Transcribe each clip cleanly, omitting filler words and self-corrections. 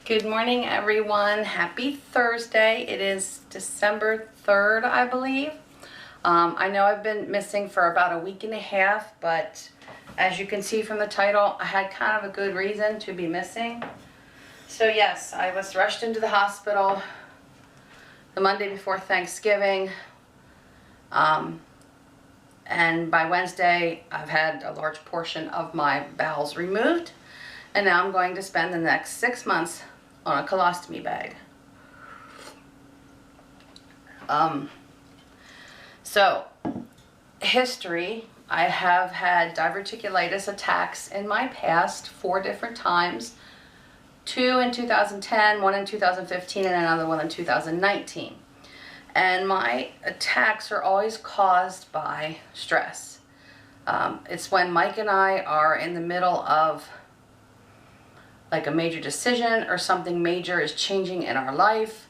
Good morning, everyone. Happy Thursday. It is December 3rd, I believe. I know I've been missing for about a week and a half, but as you can see from the title, I had kind of a good reason to be missing. So yes, I was rushed into the hospital the Monday before Thanksgiving. And by Wednesday, I've had a large portion of my bowels removed. And now I'm going to spend the next 6 months on a colostomy bag. So, history, I have had diverticulitis attacks in my past 4 different times. 2 in 2010, 1 in 2015, and another one in 2019. And my attacks are always caused by stress. It's when Mike and I are in the middle of like a major decision or something major is changing in our life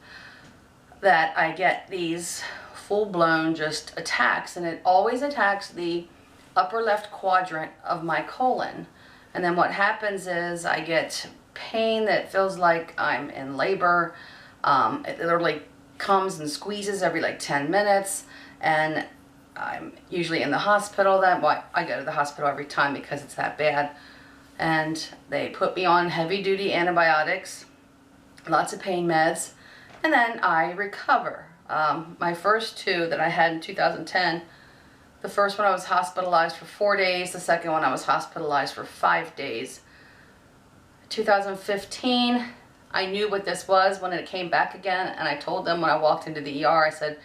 that I get these full-blown just attacks, and it always attacks the upper left quadrant of my colon. And then what happens is I get pain that feels like I'm in labor. It literally comes and squeezes every like 10 minutes, and I'm usually in the hospital. I go to the hospital every time because it's that bad. And they put me on heavy-duty antibiotics, lots of pain meds, and then I recover. My first 2 that I had in 2010, the first one I was hospitalized for 4 days, the second one I was hospitalized for 5 days. 2015, I knew what this was when it came back again, and I told them when I walked into the ER, I said,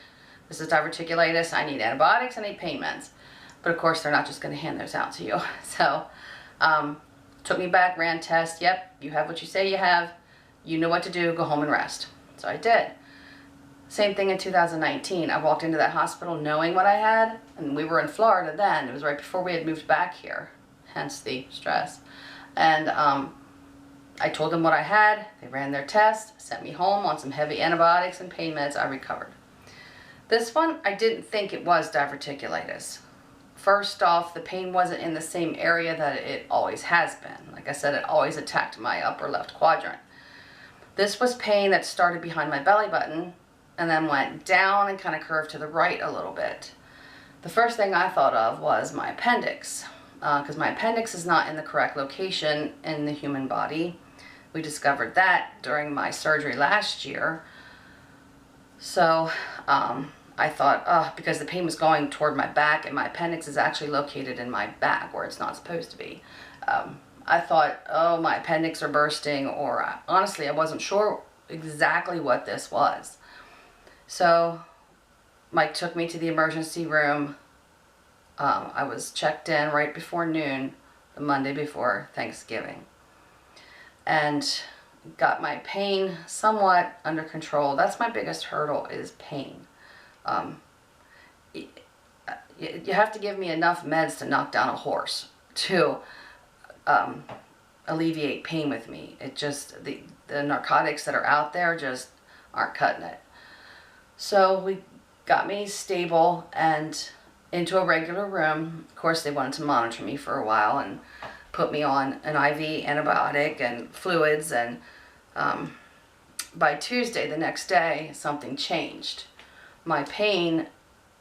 this is diverticulitis, I need antibiotics, I need pain meds. But of course, they're not just going to hand those out to you. So, took me back, ran tests. Yep, you have what you say you have. You know what to do. Go home and rest. So I did. Same thing in 2019. I walked into that hospital knowing what I had, and we were in Florida then. It was right before we had moved back here, hence the stress. And I told them what I had. They ran their test, sent me home on some heavy antibiotics and pain meds. I recovered. This one, I didn't think it was diverticulitis. First off, the pain wasn't in the same area that it always has been. Like I said, it always attacked my upper left quadrant. This was pain that started behind my belly button and then went down and kind of curved to the right a little bit. The first thing I thought of was my appendix, because my appendix is not in the correct location in the human body. We discovered that during my surgery last year. So, I thought, because the pain was going toward my back and my appendix is actually located in my back where it's not supposed to be. I thought, oh, my appendix are bursting, or honestly, I wasn't sure exactly what this was. So Mike took me to the emergency room. I was checked in right before noon, the Monday before Thanksgiving, and got my pain somewhat under control. That's my biggest hurdle, is pain. You have to give me enough meds to knock down a horse to alleviate pain with me. It just, the narcotics that are out there just aren't cutting it. So we got me stable and into a regular room. Of course, they wanted to monitor me for a while and put me on an IV antibiotic and fluids, and by Tuesday, the next day, something changed. My pain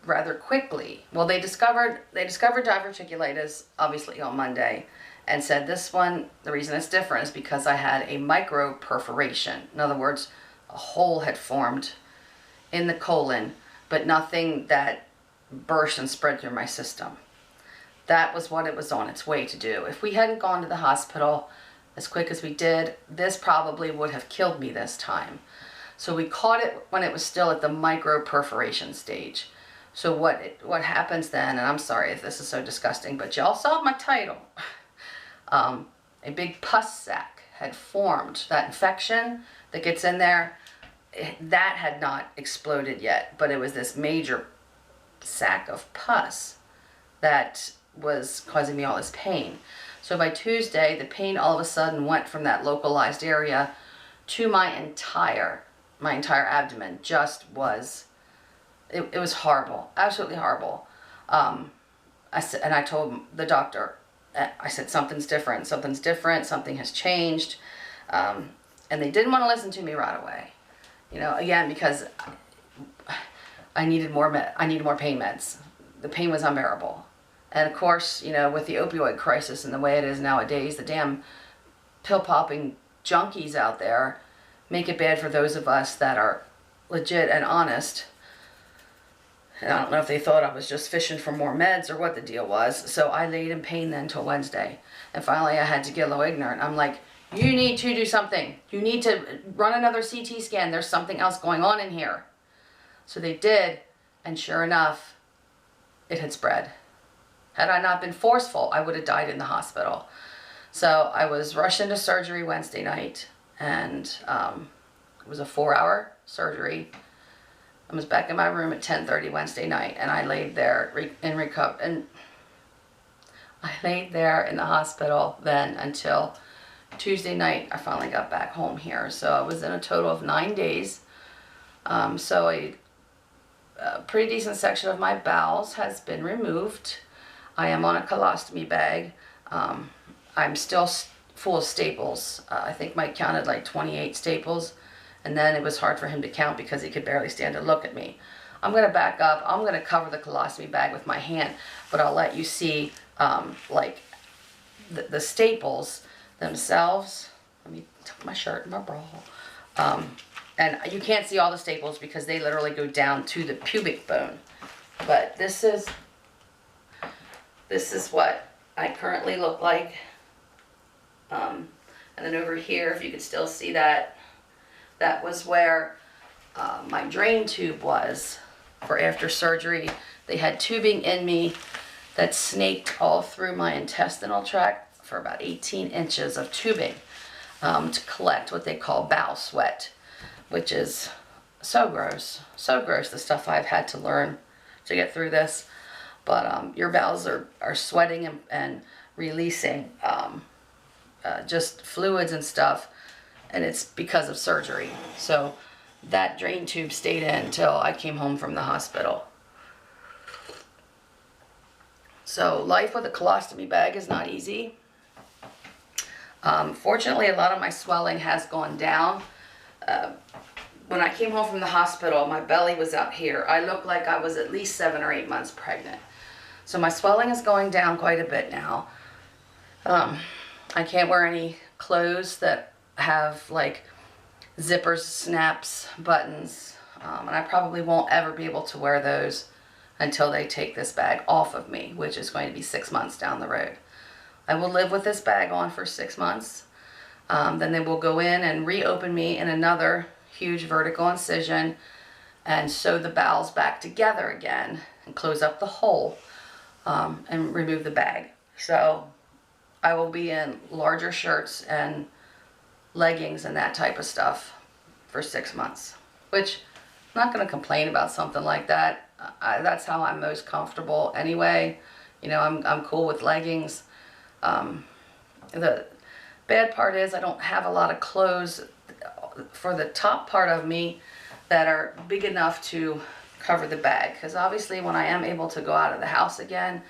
rather quickly. Well, they discovered diverticulitis obviously on Monday, and said this one, the reason it's different is because I had a micro perforation. In other words, a hole had formed in the colon, but nothing that burst and spread through my system. That was what it was on its way to do. If we hadn't gone to the hospital as quick as we did, this probably would have killed me this time. So we caught it when it was still at the micro perforation stage. So what happens then, and I'm sorry if this is so disgusting, but y'all saw my title. A big pus sac had formed. That infection that gets in there, that had not exploded yet, but it was this major sac of pus that was causing me all this pain. So by Tuesday, the pain all of a sudden went from that localized area to my entire abdomen. Just was, it was horrible, absolutely horrible. I told the doctor, I said, something has changed. And they didn't want to listen to me right away. You know, again, because I needed more pain meds. The pain was unbearable. And of course, you know, with the opioid crisis and the way it is nowadays, the damn pill popping junkies out there make it bad for those of us that are legit and honest. And I don't know if they thought I was just fishing for more meds or what the deal was. So I laid in pain then till Wednesday. And finally I had to get a little ignorant. I'm like, you need to do something. You need to run another CT scan. There's something else going on in here. So they did, and sure enough, it had spread. Had I not been forceful, I would have died in the hospital. So I was rushed into surgery Wednesday night, and it was a 4-hour surgery. I was back in my room at 10:30 Wednesday night, and I laid there in recovery. And I laid there in the hospital then until Tuesday night. I finally got back home here. So I was in a total of 9 days. So a pretty decent section of my bowels has been removed. I am on a colostomy bag. I'm still full of staples. I think Mike counted like 28 staples, and then it was hard for him to count because he could barely stand to look at me. I'm going to back up. I'm going to cover the colostomy bag with my hand, but I'll let you see like the staples themselves. Let me tuck my shirt and my bra. And you can't see all the staples because they literally go down to the pubic bone. But this is what I currently look like. And then over here, if you could still see that, that was where my drain tube was for after surgery. They had tubing in me that snaked all through my intestinal tract for about 18 inches of tubing to collect what they call bowel sweat, which is so gross, the stuff I've had to learn to get through this. But your bowels are sweating and releasing just fluids and stuff, and it's because of surgery. So that drain tube stayed in until I came home from the hospital. So life with a colostomy bag is not easy. Fortunately, a lot of my swelling has gone down. When I came home from the hospital, my belly was out here. I looked like I was at least 7 or 8 months pregnant. So my swelling is going down quite a bit now. I can't wear any clothes that have like zippers, snaps, buttons, and I probably won't ever be able to wear those until they take this bag off of me, which is going to be 6 months down the road. I will live with this bag on for 6 months. Then they will go in and reopen me in another huge vertical incision and sew the bowels back together again and close up the hole and remove the bag. So I will be in larger shirts and leggings and that type of stuff for 6 months, which I'm not going to complain about something like that. That's how I'm most comfortable anyway. You know, I'm cool with leggings. The bad part is I don't have a lot of clothes for the top part of me that are big enough to cover the bag, because obviously when I am able to go out of the house again,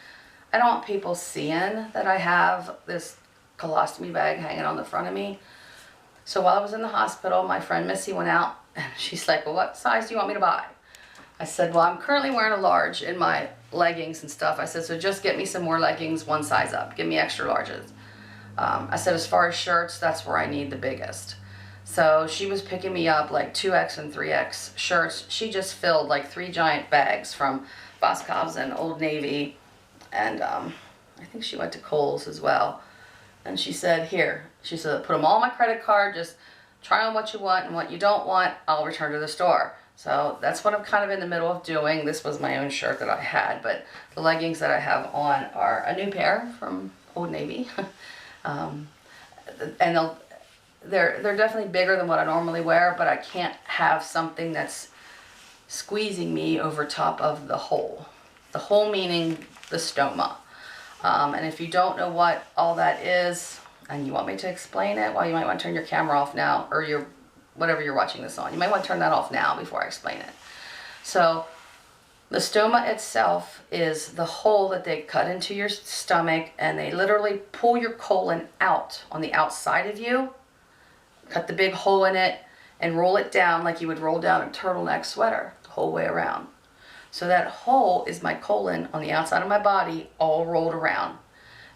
I don't want people seeing that I have this colostomy bag hanging on the front of me. So while I was in the hospital, my friend Missy went out and she's like, well, what size do you want me to buy? I said, well, I'm currently wearing a large in my leggings and stuff. I said, so just get me some more leggings, one size up. Give me extra larges. I said, as far as shirts, that's where I need the biggest. So she was picking me up like 2X and 3X shirts. She just filled like 3 giant bags from Boscov's and Old Navy. And I think she went to Kohl's as well. And she said, here, she said, put them all on my credit card. Just try on what you want, and what you don't want, I'll return to the store. So that's what I'm kind of in the middle of doing. This was my own shirt that I had, but the leggings that I have on are a new pair from Old Navy. And they're definitely bigger than what I normally wear, but I can't have something that's squeezing me over top of the hole. The hole meaning the stoma. And if you don't know what all that is, and you want me to explain it, well, you might want to turn your camera off now, or whatever you're watching this on. You might want to turn that off now before I explain it. So the stoma itself is the hole that they cut into your stomach, and they literally pull your colon out on the outside of you cut the big hole in it, and roll it down like you would roll down a turtleneck sweater the whole way around. So that hole is my colon on the outside of my body, all rolled around.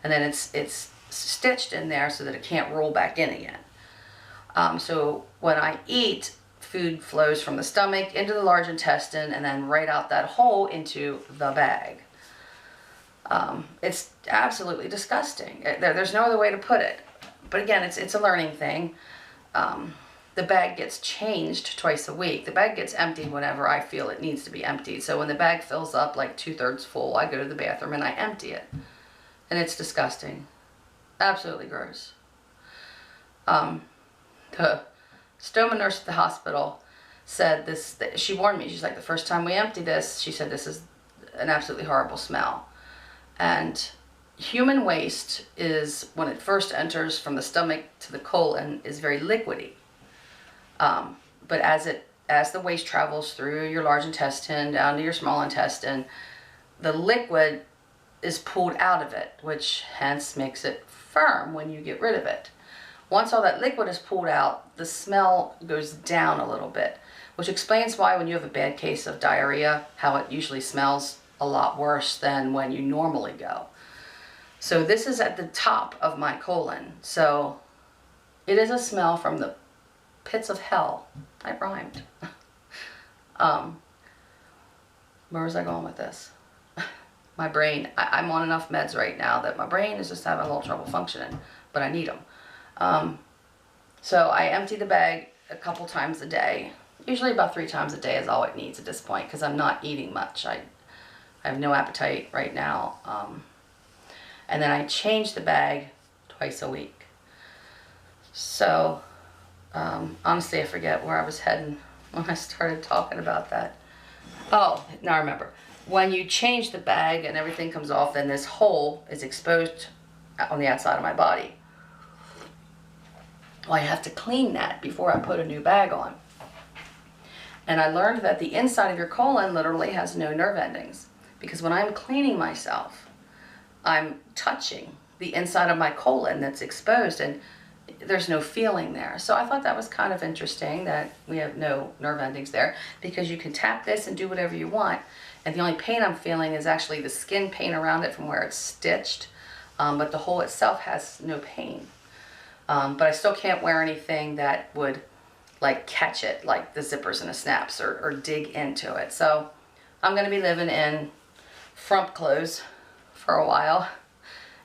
And then it's stitched in there so that it can't roll back in again. So when I eat, food flows from the stomach into the large intestine and then right out that hole into the bag. It's absolutely disgusting. There's no other way to put it. But again, it's a learning thing. The bag gets changed twice a week. The bag gets emptied whenever I feel it needs to be emptied. So when the bag fills up like 2/3 full, I go to the bathroom and I empty it. And it's disgusting. Absolutely gross. The stoma nurse at the hospital said this, she warned me. She's like, the first time we empty this, she said, this is an absolutely horrible smell. And human waste is, when it first enters from the stomach to the colon, is very liquidy. But as the waste travels through your large intestine down to your small intestine, the liquid is pulled out of it, which hence makes it firm when you get rid of it. Once all that liquid is pulled out, the smell goes down a little bit, which explains why when you have a bad case of diarrhea, how it usually smells a lot worse than when you normally go. So this is at the top of my colon. So it is a smell from the pits of hell. I rhymed. Where was I going with this? My brain, I'm on enough meds right now that my brain is just having a little trouble functioning, but I need them. So I empty the bag a couple times a day. Usually about 3 times a day is all it needs at this point because I'm not eating much. I have no appetite right now. And then I change the bag twice a week. So honestly, I forget where I was heading when I started talking about that. Oh, now I remember. When you change the bag and everything comes off, then this hole is exposed on the outside of my body. Well, I have to clean that before I put a new bag on. And I learned that the inside of your colon literally has no nerve endings. Because when I'm cleaning myself, I'm touching the inside of my colon that's exposed and there's no feeling there. So I thought that was kind of interesting that we have no nerve endings there, because you can tap this and do whatever you want. And the only pain I'm feeling is actually the skin pain around it from where it's stitched. But the hole itself has no pain. But I still can't wear anything that would like catch it, like the zippers and the snaps, or dig into it. So I'm going to be living in frump clothes for a while.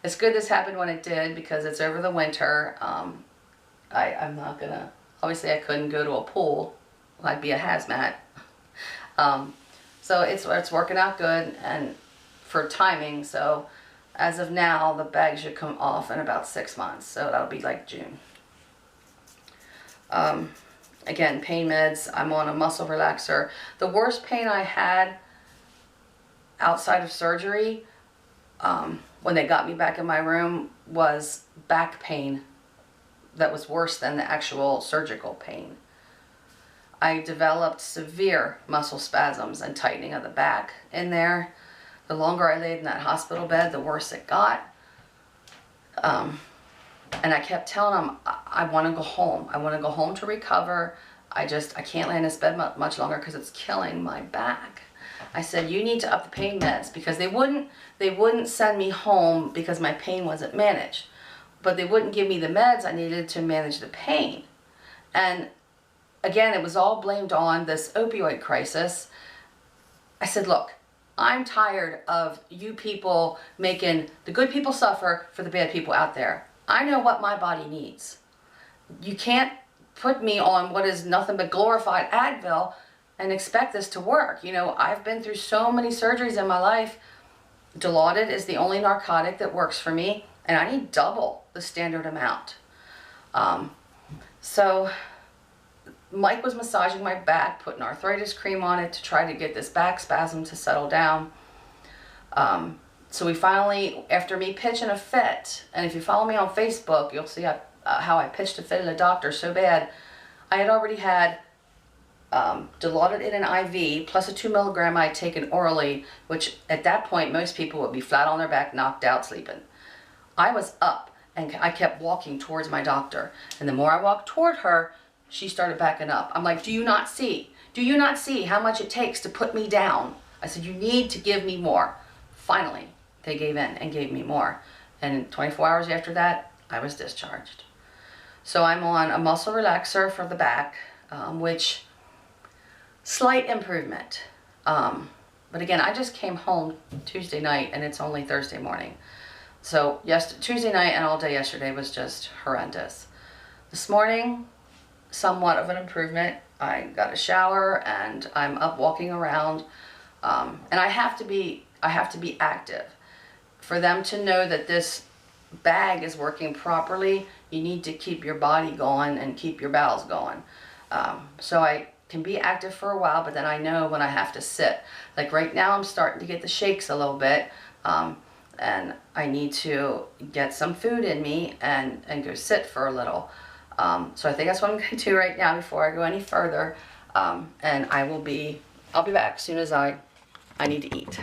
It's good this happened when it did because it's over the winter. I'm not going to, obviously I couldn't go to a pool. I'd be a hazmat. So it's working out good and for timing. So as of now, the bag should come off in about 6 months. So that'll be like June. Again, pain meds. I'm on a muscle relaxer. The worst pain I had outside of surgery, when they got me back in my room, was back pain that was worse than the actual surgical pain. I developed severe muscle spasms and tightening of the back in there. The longer I laid in that hospital bed, the worse it got. And I kept telling them, I want to go home. I want to go home to recover. I can't lay in this bed much longer because it's killing my back. I said, you need to up the pain meds, because they wouldn't send me home because my pain wasn't managed. But they wouldn't give me the meds I needed to manage the pain. And again, it was all blamed on this opioid crisis. I said, look, I'm tired of you people making the good people suffer for the bad people out there. I know what my body needs. You can't put me on what is nothing but glorified Advil and expect this to work. You know, I've been through so many surgeries in my life. Dilaudid is the only narcotic that works for me, and I need double the standard amount. So Mike was massaging my back, putting arthritis cream on it to try to get this back spasm to settle down. So we finally, after me pitching a fit, and if you follow me on Facebook, you'll see how I pitched a fit at a doctor so bad. I had already had Dilaudid in an IV, plus a 2 milligram I had taken orally, which at that point most people would be flat on their back, knocked out, sleeping. I was up, And I kept walking towards my doctor. And the more I walked toward her, she started backing up. I'm like, do you not see? Do you not see how much it takes to put me down? I said, you need to give me more. Finally, they gave in and gave me more. And 24 hours after that, I was discharged. So I'm on a muscle relaxer for the back, which slight improvement. But again, I just came home Tuesday night and it's only Thursday morning. So Tuesday night and all day yesterday was just horrendous. This morning, somewhat of an improvement. I got a shower and I'm up walking around. And I have to be active. For them to know that this bag is working properly, you need to keep your body going and keep your bowels going. So I can be active for a while, but then I know when I have to sit. Like right now I'm starting to get the shakes a little bit, and I need to get some food in me and go sit for a little. So I think that's what I'm going to do right now before I go any further, and I'll be back as soon as I need to eat.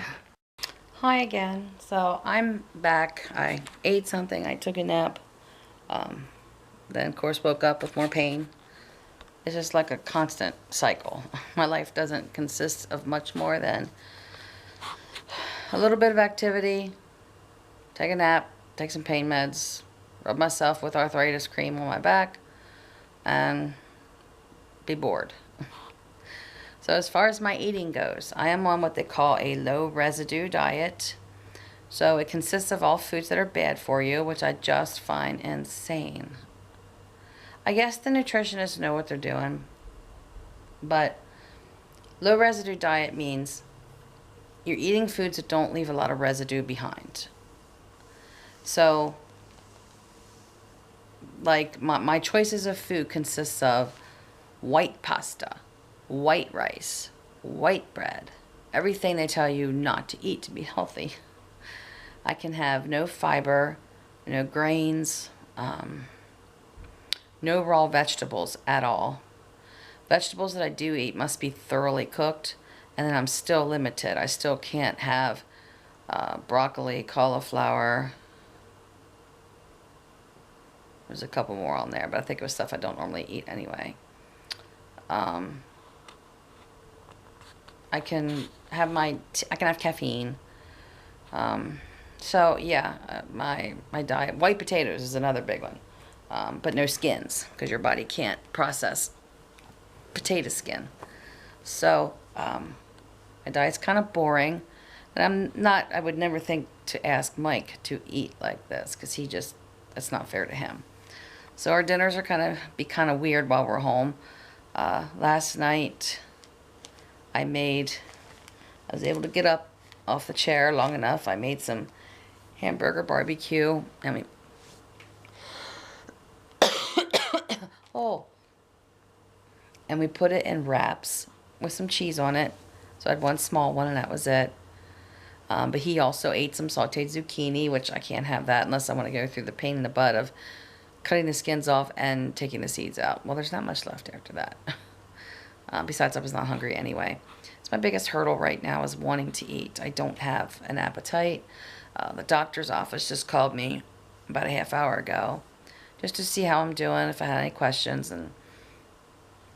Hi again. So I'm back. I ate something. I took a nap. Then of course woke up with more pain. It's just like a constant cycle. My life doesn't consist of much more than a little bit of activity, take a nap, take some pain meds, rub myself with arthritis cream on my back, and be bored. So as far as my eating goes, I am on what they call a low residue diet. So it consists of all foods that are bad for you, which I just find insane. I guess the nutritionists know what they're doing, but low residue diet means you're eating foods that don't leave a lot of residue behind. So, like my choices of food consists of white pasta, white rice, white bread, everything they tell you not to eat to be healthy. I can have no fiber, no grains, no raw vegetables at all. Vegetables that I do eat must be thoroughly cooked, and then I'm still limited. I still can't have broccoli, cauliflower. There's a couple more on there, but I think it was stuff I don't normally eat anyway. I can have caffeine. So yeah, my diet. White potatoes is another big one. But no skins, because your body can't process potato skin. So my diet's kind of boring, and I would never think to ask Mike to eat like this, because that's not fair to him. So our dinners are kind of weird while we're home. Last night I was able to get up off the chair long enough. I made some hamburger barbecue. And we put it in wraps with some cheese on it. So I had one small one and that was it. But he also ate some sauteed zucchini, which I can't have that unless I want to go through the pain in the butt of cutting the skins off and taking the seeds out. Well, there's not much left after that. Besides, I was not hungry anyway. So my biggest hurdle right now is wanting to eat. I don't have an appetite. The doctor's office just called me about a half hour ago just to see how I'm doing, if I had any questions, and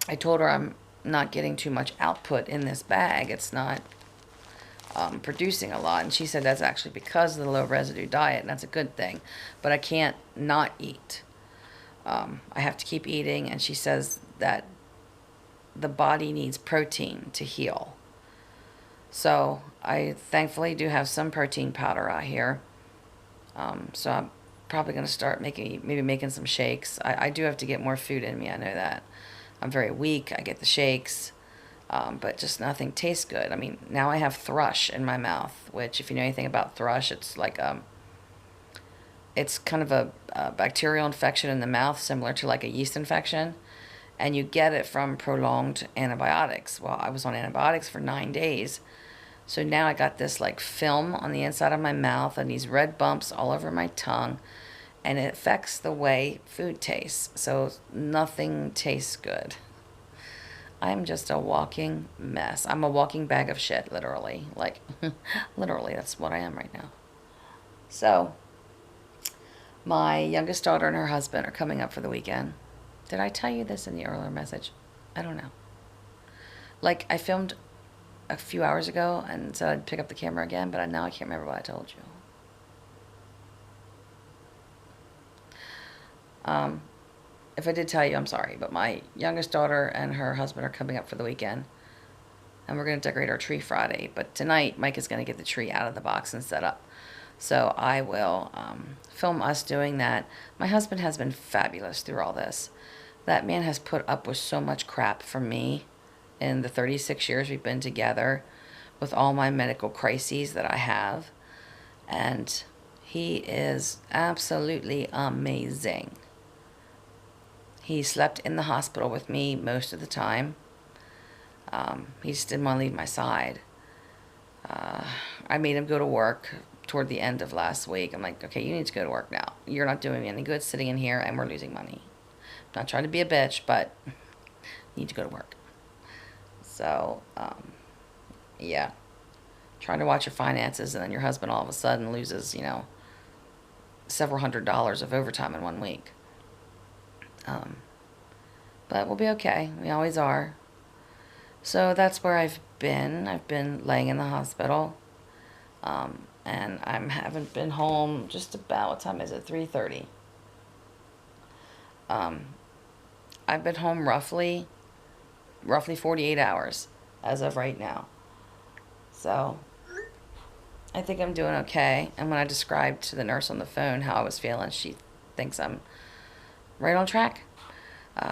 I told her I'm not getting too much output in this bag. It's not producing a lot, and she said that's actually because of the low residue diet, and that's a good thing, but I can't not eat. I have to keep eating, and she says that the body needs protein to heal. So I thankfully do have some protein powder out here. So I'm probably going to start making some shakes. I do have to get more food in me, I know that. I'm very weak. I get the shakes, but just nothing tastes good. I mean, now I have thrush in my mouth, which if you know anything about thrush, it's like it's kind of a bacterial infection in the mouth, similar to like a yeast infection, and you get it from prolonged antibiotics. Well, I was on antibiotics for 9 days, so now I got this like film on the inside of my mouth and these red bumps all over my tongue, and it affects the way food tastes, so nothing tastes good. I'm just a walking mess. I'm a walking bag of shit, literally. Like, literally, that's what I am right now. So, My youngest daughter and her husband are coming up for the weekend. Did I tell you this in the earlier message? I don't know. Like, I filmed a few hours ago and said I'd pick up the camera again, but now I can't remember what I told you. If I did tell you, I'm sorry, but my youngest daughter and her husband are coming up for the weekend, and we're going to decorate our tree Friday. But tonight, Mike is going to get the tree out of the box and set up. So I will film us doing that. My husband has been fabulous through all this. That man has put up with so much crap from me in the 36 years we've been together, with all my medical crises that I have. And he is absolutely amazing. He slept in the hospital with me most of the time. He just didn't want to leave my side. I made him go to work toward the end of last week. I'm like, okay, you need to go to work now. You're not doing me any good sitting in here, and we're losing money. I'm not trying to be a bitch, but you need to go to work. So, yeah. Trying to watch your finances, and then your husband all of a sudden loses, several $100s of overtime in 1 week. But we'll be okay. We always are. So that's where I've been. I've been laying in the hospital. And I haven't been home just about, what time is it? 3:30. I've been home roughly 48 hours as of right now. So I think I'm doing okay. And when I described to the nurse on the phone how I was feeling, she thinks I'm right on track.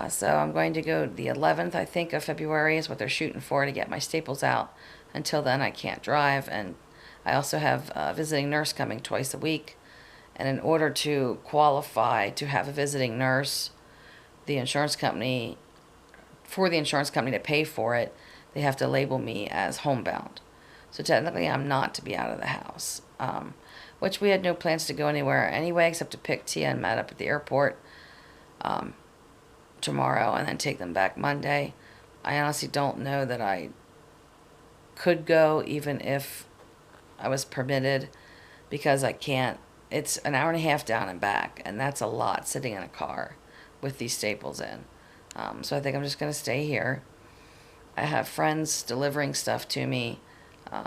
So I'm going to go the 11th, I think, of February is what they're shooting for, to get my staples out. Until then, I can't drive, and I also have a visiting nurse coming twice a week. And in order to qualify to have a visiting nurse, the insurance company to pay for it, they have to label me as homebound. So technically, I'm not to be out of the house, which we had no plans to go anywhere anyway, except to pick Tia and Matt up at the airport tomorrow and then take them back Monday. I honestly don't know that I could go even if I was permitted, because I can't. It's an hour and a half down and back, and that's a lot sitting in a car with these staples in. So I think I'm just going to stay here. I have friends delivering stuff to me.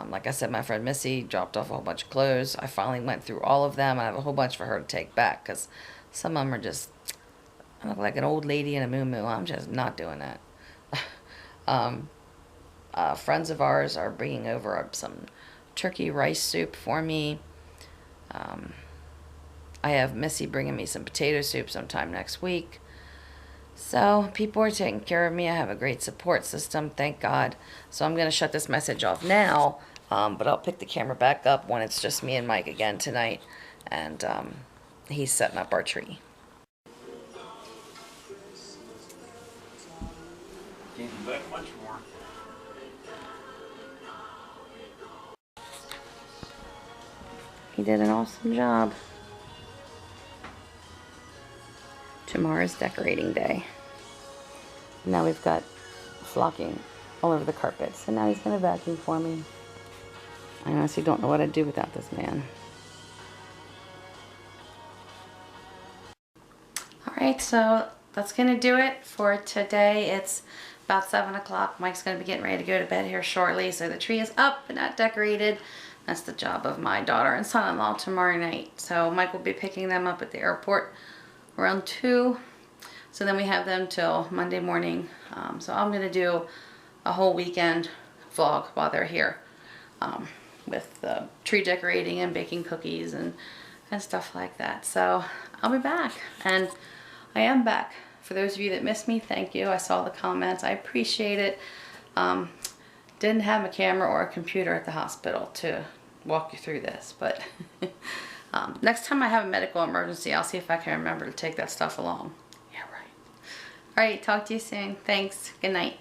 Like I said, my friend Missy dropped off a whole bunch of clothes. I finally went through all of them. I have a whole bunch for her to take back, because some of them are just, I look like an old lady in a muumuu. I'm just not doing that. Friends of ours are bringing over some turkey rice soup for me. I have Missy bringing me some potato soup sometime next week. So people are taking care of me. I have a great support system, thank God. So I'm going to shut this message off now, but I'll pick the camera back up when it's just me and Mike again tonight, and he's setting up our tree. Can't bet much more. He did an awesome job. Tomorrow's decorating day. Now we've got flocking all over the carpets, and now he's going to vacuum for me. I honestly don't know what I'd do without this man. Alright, so that's going to do it for today. It's about 7 o'clock. Mike's going to be getting ready to go to bed here shortly, so the tree is up but not decorated. That's the job of my daughter and son-in-law tomorrow night. So Mike will be picking them up at the airport around 2. So then we have them till Monday morning. So I'm going to do a whole weekend vlog while they're here, with the tree decorating and baking cookies and stuff like that. So I'll be back, and I am back. For those of you that missed me, thank you. I saw the comments. I appreciate it. Didn't have a camera or a computer at the hospital to walk you through this, but next time I have a medical emergency, I'll see if I can remember to take that stuff along. Yeah, right. All right, talk to you soon. Thanks. Good night.